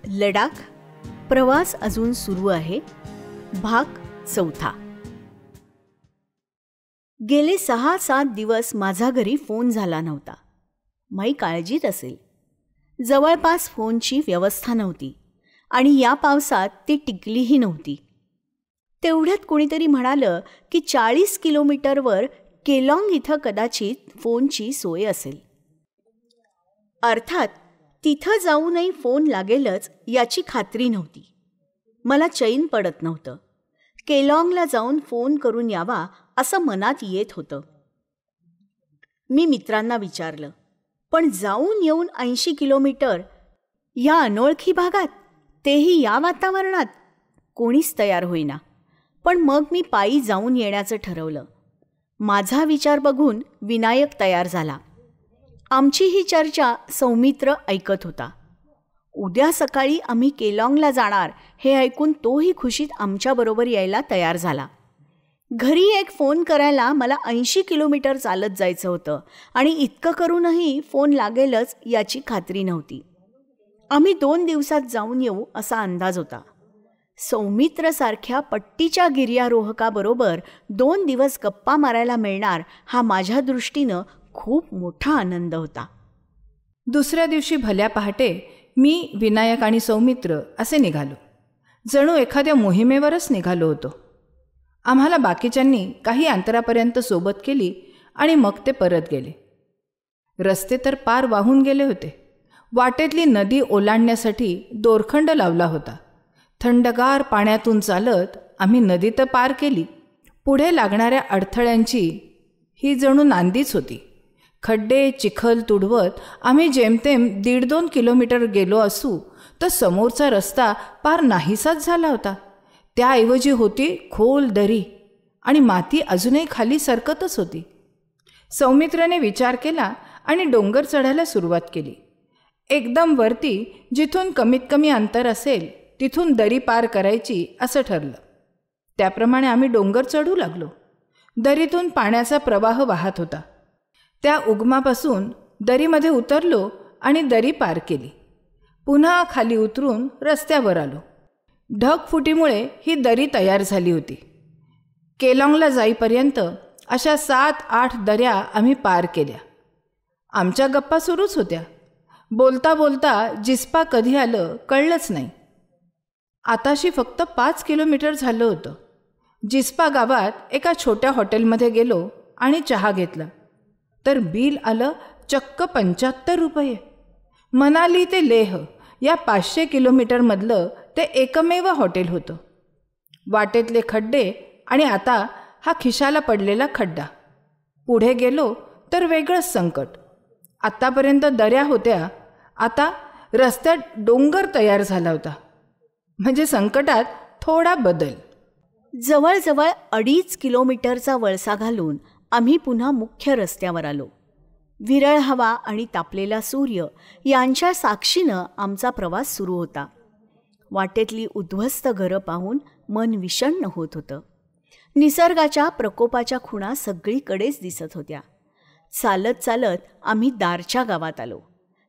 लडाख प्रवास अजून सुरू आहे. भाग 4. गेले 6-7 दिवस माझा घरी फोन झाला नव्हता. माई काळजीत असेल. जवळपास फोनची व्यवस्था नव्हती आणि या पावसात ती टिकलीही नव्हती. तेवढ्यात कुणीतरी म्हणालं की 40 किलोमीटरवर केलॉंग इथं कदाचित फोनची सोय असेल. अर्थात तिथं जाऊनही फोन लागेलच याची खात्री नव्हती. मला चैन पडत नव्हतं. केलॉंगला जाऊन फोन करून यावा असं मनात येत होतं. मी मित्रांना विचारलं, पण जाऊन येऊन 80 किलोमीटर या अनोळखी भागात, तेही या वातावरणात, कोणीच तयार होईना. पण मग मी पायी जाऊन येण्याचं ठरवलं. माझा विचार बघून विनायक तयार झाला. आमची ही चर्चा सौमित्र ऐकत होता. उद्या सकाळी आम्ही केलॉंगला जाणार हे ऐकून तोही खुशीत आमच्याबरोबर यायला तयार झाला. घरी एक फोन करायला मला 80 किलोमीटर चालत जायचं होतं आणि इतकं करूनही फोन लागेलच याची खात्री नव्हती. आम्ही 2 दिवसात जाऊन येऊ असा अंदाज होता. सौमित्रसारख्या पट्टीच्या गिर्यारोहकाबरोबर 2 दिवस गप्पा मारायला मिळणार हा माझ्या दृष्टीनं खूप मोठा आनंद होता. दुसऱ्या दिवशी भल्या पहाटे मी, विनायक आणि सौमित्र असे निघालो. जणू एखाद्या मोहिमेवरच निघालो होतो. आम्हाला बाकीच्यांनी काही अंतरापर्यंत सोबत केली आणि मग ते परत गेले. रस्ते तर पार वाहून गेले होते. वाटेतली नदी ओलांडण्यासाठी दोरखंड लावला होता. थंडगार पाण्यातून चालत आम्ही नदी तर पार केली. पुढे लागणाऱ्या अडथळ्यांची ही जणू नांदीच होती. खड्डे चिखल तुडवत आम्ही जेमतेम 1.5-2 किलोमीटर गेलो असू तर समोरचा रस्ता पार नाहीसाच झाला होता. त्याऐवजी होती खोल दरी आणि माती अजूनही खाली सरकतच होती. सौमित्राने विचार केला आणि डोंगर चढायला सुरुवात केली. एकदम वरती जिथून कमीत कमी अंतर असेल तिथून दरी पार करायची असं ठरलं. त्याप्रमाणे आम्ही डोंगर चढू लागलो. दरीतून पाण्याचा प्रवाह वाहत होता. त्या उगमापासून दरीमध्ये उतरलो आणि दरी पार केली. पुन्हा खाली उतरून रस्त्यावर आलो. ढगफुटीमुळे ही दरी तयार झाली होती. केलॉंगला जाईपर्यंत अशा 7-8 दऱ्या आम्ही पार केल्या. आमच्या गप्पा सुरूच होत्या. बोलता बोलता जिस्पा कधी आलं कळलंच नाही. आताशी फक्त 5 किलोमीटर झालं होतं. जिस्पा गावात एका छोट्या हॉटेलमध्ये गेलो आणि चहा घेतला तर बिल आलं चक्क 75 रुपये. मनाली ते लेह या 500 किलोमीटरमधलं ते एकमेव हॉटेल होतं. वाटेतले खड्डे आणि आता हा खिशाला पडलेला खड्डा. पुढे गेलो तर वेगळंच संकट. आत्तापर्यंत दऱ्या होत्या, आता रस्त्यात डोंगर तयार झाला होता. म्हणजे संकटात थोडा बदल. जवळजवळ 2.5 किलोमीटरचा वळसा घालून आम्ही पुन्हा मुख्य रस्त्यावर आलो. विरळ हवा आणि तापलेला सूर्य यांच्या साक्षीनं आमचा प्रवास सुरू होता. वाटेतली उद्ध्वस्त घरं पाहून मन विषण्ण होत होतं. निसर्गाच्या प्रकोपाच्या खुणा सगळीकडेच दिसत होत्या. चालत चालत आम्ही दारच्या गावात आलो.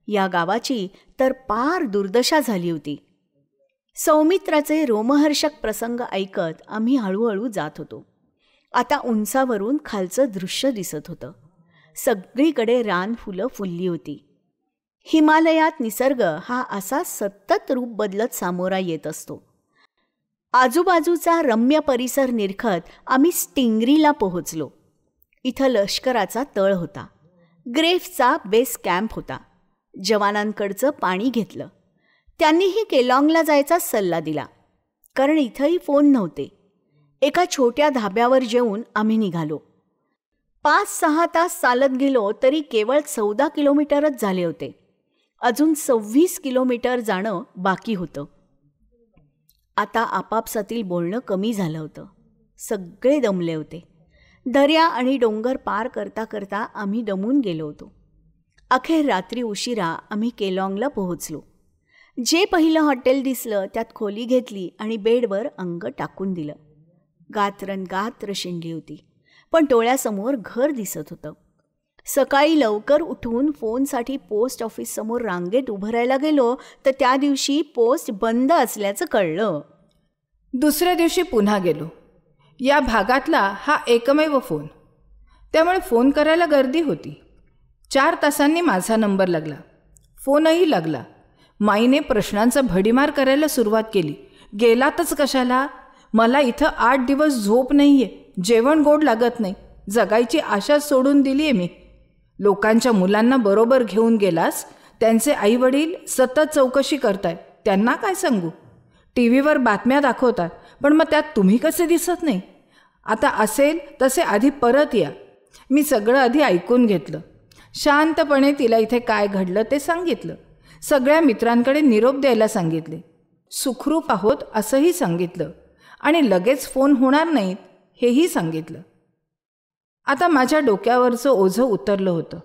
या गावाची तर पार दुर्दशा झाली होती. सौमित्राचे रोमहर्षक प्रसंग ऐकत आम्ही हळूहळू जात होतो. आता उंचावरून खालचं दृश्य दिसत होतं. सगळीकडे रानफुलं फुलली होती. हिमालयात निसर्ग हा असा सतत रूप बदलत सामोरा येत असतो. आजूबाजूचा रम्य परिसर निरखत आम्ही स्टिंगरीला पोहोचलो. इथं लष्कराचा तळ होता. ग्रेफचा बेस कॅम्प होता. जवानांकडचं पाणी घेतलं. त्यांनीही केलॉंगला जायचा सल्ला दिला, कारण इथंही फोन नव्हते. एका छोट्या धाब्यावर जेवून आम्ही निघालो. 5-6 तास चालत गेलो तरी केवळ 14 किलोमीटरच झाले होते. अजून 26 किलोमीटर जाणं बाकी होतं. आता आपापसातील बोलणं कमी झालं होतं. सगळे दमले होते. दऱ्या आणि डोंगर पार करता करता आम्ही दमून गेलो होतो. अखेर रात्री उशिरा आम्ही केलॉंगला पोहोचलो. जे पहिलं हॉटेल दिसलं त्यात खोली घेतली आणि बेडवर अंग टाकून दिलं. गात्रन गात्र शिंडली होती, पण डोळ्यासमोर घर दिसत होतं. सकाळी लवकर उठून फोनसाठी पोस्ट ऑफिससमोर रांगेत उभं राहायला गेलो तर त्या दिवशी पोस्ट बंद असल्याचं कळलं. दुसऱ्या दिवशी पुन्हा गेलो. या भागातला हा एकमेव फोन, त्यामुळे फोन करायला गर्दी होती. 4 तासांनी माझा नंबर लागला. फोनही लागला. माईने प्रश्नांचा भडीमार करायला सुरुवात केली. गेलातच कशाला? मला इथं 8 दिवस झोप नाही आहे, जेवण गोड लागत नाही, जगायची आशा सोडून दिली आहे मी. लोकांच्या मुलांना बरोबर घेऊन गेलास, त्यांचे आईवडील सतत चौकशी करतायत, त्यांना काय सांगू? टी व्हीवर बातम्या दाखवतात, पण मग त्यात तुम्ही कसे दिसत नाही? आता असेल तसे आधी परत या. मी सगळं आधी ऐकून घेतलं. शांतपणे तिला इथे काय घडलं ते सांगितलं. सगळ्या मित्रांकडे निरोप द्यायला सांगितले. सुखरूप आहोत असंही सांगितलं आणि लगेच फोन होणार नाहीत हेही सांगितलं. आता माझ्या डोक्यावरचं ओझं उतरलं होतं.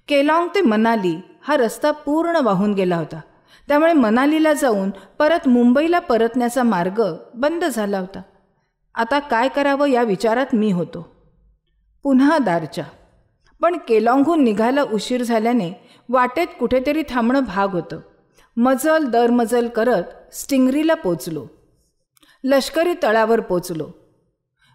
केलाँग ते मनाली हा रस्ता पूर्ण वाहून गेला होता. त्यामुळे मनालीला जाऊन परत मुंबईला परतण्याचा मार्ग बंद झाला होता. आता काय करावं या विचारात मी होतो. पुन्हा दारचा. पण केलाँगहून निघायला उशीर झाल्याने वाटेत कुठेतरी थांबणं भाग होतं. मजल दरमजल करत स्टिंगरीला पोचलो. लष्करी तळावर पोचलो.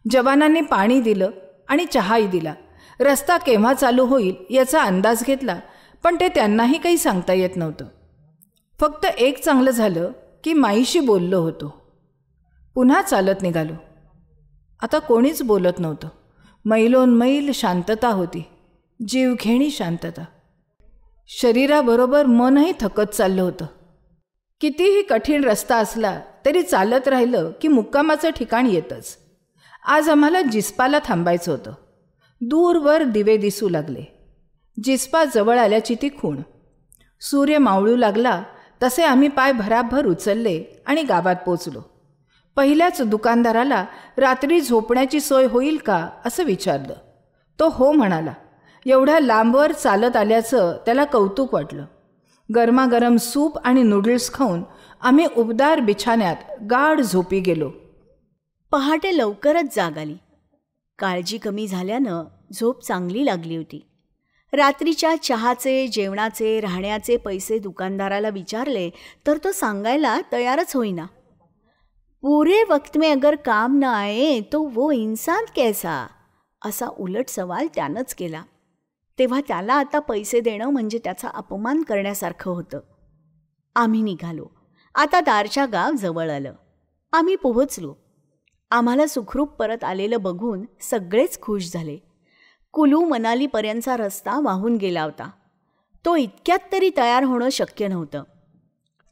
जवानांनी पाणी दिलं आणि चहाही दिला. रस्ता केव्हा चालू होईल याचा अंदाज घेतला, पण ते त्यांनाही काही सांगता येत नव्हतं. फक्त एक चांगलं झालं की माईशी बोललो होतो. पुन्हा चालत निघालो. आता कोणीच बोलत नव्हतं. मैलोनमैल शांतता होती, जीवघेणी शांतता. शरीराबरोबर मनही थकत चाललं होतं. कितीही कठीण रस्ता असला तरी चालत राहिलं की मुक्कामाचं ठिकाण येतच. आज आम्हाला जिस्पाला थांबायचं होतं. दूरवर दिवे दिसू लागले. जिस्पा जवळ आल्याची ती खूण. सूर्य मावळू लागला तसे आम्ही पाय भराभर उचलले आणि गावात पोचलो. पहिल्याच दुकानदाराला रात्री झोपण्याची सोय होईल का असं विचारलं. तो हो म्हणाला. एवढ्या लांबवर चालत आल्याचं त्याला कौतुक वाटलं. गरमागरम सूप आणि नूडल्स खाऊन आम्ही उबदार बिछाण्यात गाढ झोपी गेलो. पहाटे लवकरच जाग आली. काळजी कमी झाल्यानं झोप चांगली लागली होती. रात्रीच्या चहाचे, जेवणाचे, राहण्याचे पैसे दुकानदाराला विचारले तर तो सांगायला तयारच होईना. पूरे वक्त में अगर काम न आए तो वो इंसान कैसा, असा उलट सवाल त्यानंच केला. तेव्हा त्याला आता पैसे देणं म्हणजे त्याचा अपमान करण्यासारखं होतं. आम्ही निघालो. आता दारच्या गाव जवळ आलं. आम्ही पोहोचलो. आम्हाला सुखरूप परत आलेलं बघून सगळेच खुश झाले. कुलू मनालीपर्यंतचा रस्ता वाहून गेला होता. तो इतक्यात तरी तयार होणं शक्य नव्हतं.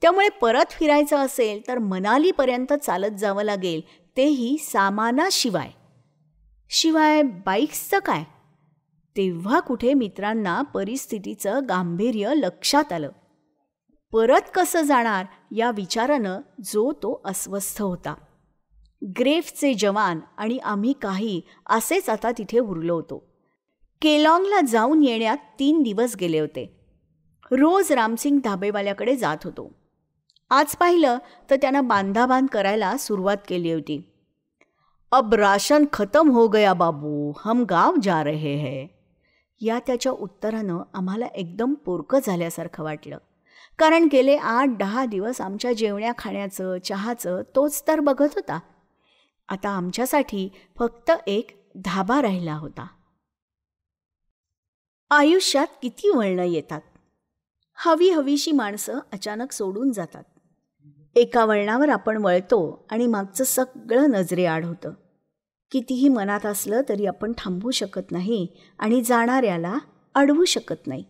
त्यामुळे परत फिरायचं असेल तर मनालीपर्यंत चालत जावं लागेल, तेही सामानाशिवाय. शिवाय बाईक्सचं काय? तेव्हा कुठे मित्रांना परिस्थितीचं गांभीर्य लक्षात आलं. परत कसं जाणार या विचारानं जो तो अस्वस्थ होता. ग्रेफचे जवान आणि आम्ही काही असेच आता तिथे उरलो होतो. केलाँगला जाऊन येण्यात 3 दिवस गेले होते. रोज रामसिंग धाबेवाल्याकडे जात होतो. आज पाहिलं तर त्यानं बांधाबांध करायला सुरुवात केली होती. अब राशन खतम हो गया बाबू, हम गाव जा रहे हैं. या त्याच्या उत्तरानं आम्हाला एकदम पोरकं झाल्यासारखं वाटलं. कारण गेले 8-10 दिवस आमच्या जेवण्या खाण्याचं, चहाचं तोच तर बघत होता. आता आमच्यासाठी फक्त एक धाबा राहिला होता. आयुष्यात किती वळणं येतात. हवीशी माणसं अचानक सोडून जातात. एका वळणावर आपण वळतो आणि मागचं सगळं नजरेआड होतं. कितीही मनात असलं तरी आपण थांबवू शकत नाही आणि जाणाऱ्याला अडवू शकत नाही.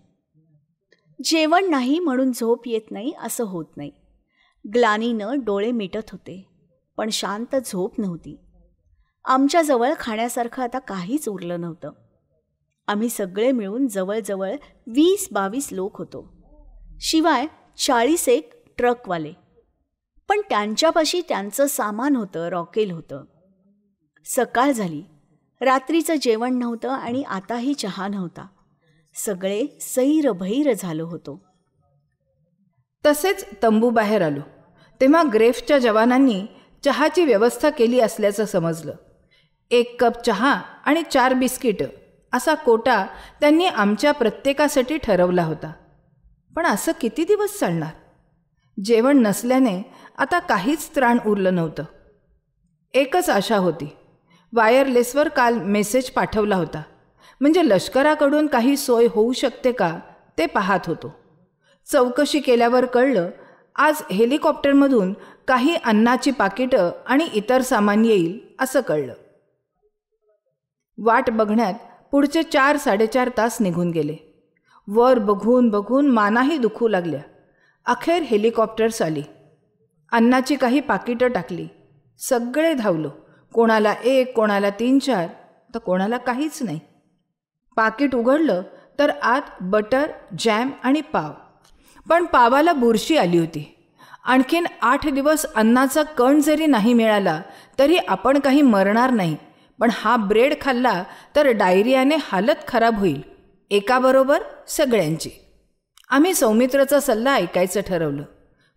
जेवण नाही म्हणून झोप येत नाही असं होत नाही. ग्लानीनं डोळे मिटत होते, पण शांत झोप नव्हती. आमच्याजवळ खाण्यासारखं आता काहीच उरलं नव्हतं. आम्ही सगळे मिळून जवळजवळ 20-22 लोक होतो. शिवाय 40 ट्रकवाले. पण त्यांच्यापाशी त्यांचं सामान होतं, रॉकेल होतं. सकाळ झाली. रात्रीचं जेवण नव्हतं आणि आताही चहा नव्हता. सगळे सैरभैर झालो होतो. तसेच तंबूबाहेर आलो तेव्हा ग्रेफच्या जवानांनी चहाची व्यवस्था केली असल्याचं समजलं. 1 कप चहा आणि 4 बिस्किटं असा कोटा त्यांनी आमच्या प्रत्येकासाठी ठरवला होता. पण असं किती दिवस चालणार? जेवण नसल्याने आता काहीच त्राण उरलं नव्हतं. एकच आशा होती. वायरलेसवर काल मेसेज पाठवला होता, म्हणजे लष्कराकडून काही सोय होऊ शकते का ते पाहत होतो. चौकशी केल्यावर कळलं आज हेलिकॉप्टरमधून काही अन्नाची पाकिटं आणि इतर सामान येईल असं कळलं. वाट बघण्यात पुढचे 4-4.5 तास निघून गेले. वर बघून बघून मानाही दुखू लागल्या. अखेर हेलिकॉप्टर्स आली. अन्नाची काही पाकिटं टाकली. सगळे धावलो. कोणाला 1, कोणाला 3-4, तर कोणाला काहीच नाही. पाकिट उघडलं तर आत बटर, जॅम आणि पाव. पण पावाला बुरशी आली होती. आणखीन 8 दिवस अन्नाचा कण जरी नाही मिळाला तरी आपण काही मरणार नाही, पण हा ब्रेड खाल्ला तर डायरियाने हालत खराब होईल, एकाबरोबर सगळ्यांची. आम्ही सौमित्रचा सल्ला ऐकायचं ठरवलं.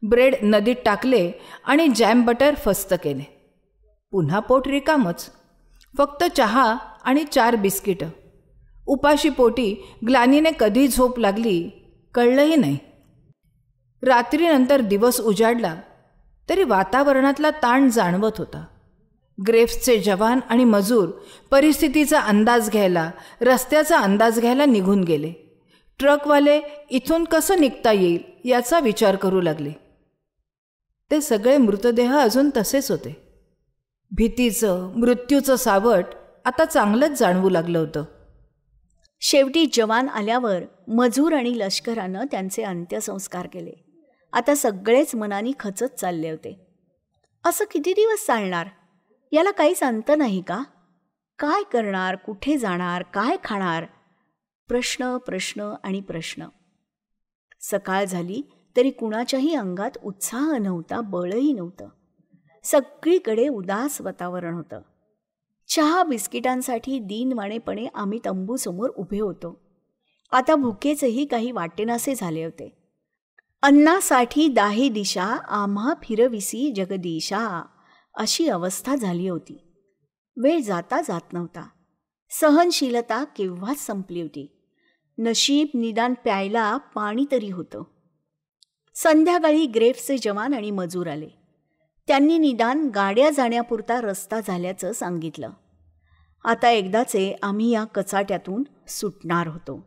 ब्रेड नदीत टाकले आणि जॅम बटर फस्त केले. पुन्हा पोट रिकामच. फक्त चहा आणि 4 बिस्किटं. उपाशी पोटी ग्लानीने कधी झोप लागली कळलंही नाही. रात्रीनंतर दिवस उजाडला तरी वातावरणातला ताण जाणवत होता. ग्रेफ्सचे जवान आणि मजूर परिस्थितीचा अंदाज घ्यायला, रस्त्याचा अंदाज घ्यायला निघून गेले. ट्रकवाले इथून कसं निघता येईल याचा विचार करू लागले. ते सगळे मृतदेह अजून तसेच होते. भीतीचं, मृत्यूचं सावट आता चांगलंच जाणवू लागलं होतं. शेवटी जवान आल्यावर मजूर आणि लष्करानं त्यांचे अंत्यसंस्कार केले. आता सगळेच मनाने खचत चालले होते. असं किती दिवस चालणार? याला काहीच अंत नाही का? काय करणार, कुठे जाणार, काय खाणार? प्रश्न प्रश्न आणि प्रश्न. सकाळ झाली तरी कुणाच्याही अंगात उत्साह नव्हता, बळही नव्हतं. सगळीकडे उदास वातावरण होतं. चहा बिस्किटांसाठी दीनवाणेपणे आम्ही तंबूसमोर उभे होतो. आता भुकेचेही काही वाटेनासे झाले होते. अन्नासाठी दाही दिशा आम्हा फिरविसी जगदीशा अशी अवस्था झाली होती. वेळ जाता जात नव्हता. सहनशीलता केव्हाच संपली होती. नशीब निदान प्यायला पाणी तरी होतं. संध्याकाळी ग्रेफ्सचे जवान आणि मजूर आले. त्यांनी निदान गाड्या जाण्यापुरता रस्ता झाल्याचं सांगितलं. आता एकदाचे आम्ही या कचाट्यातून सुटणार होतो.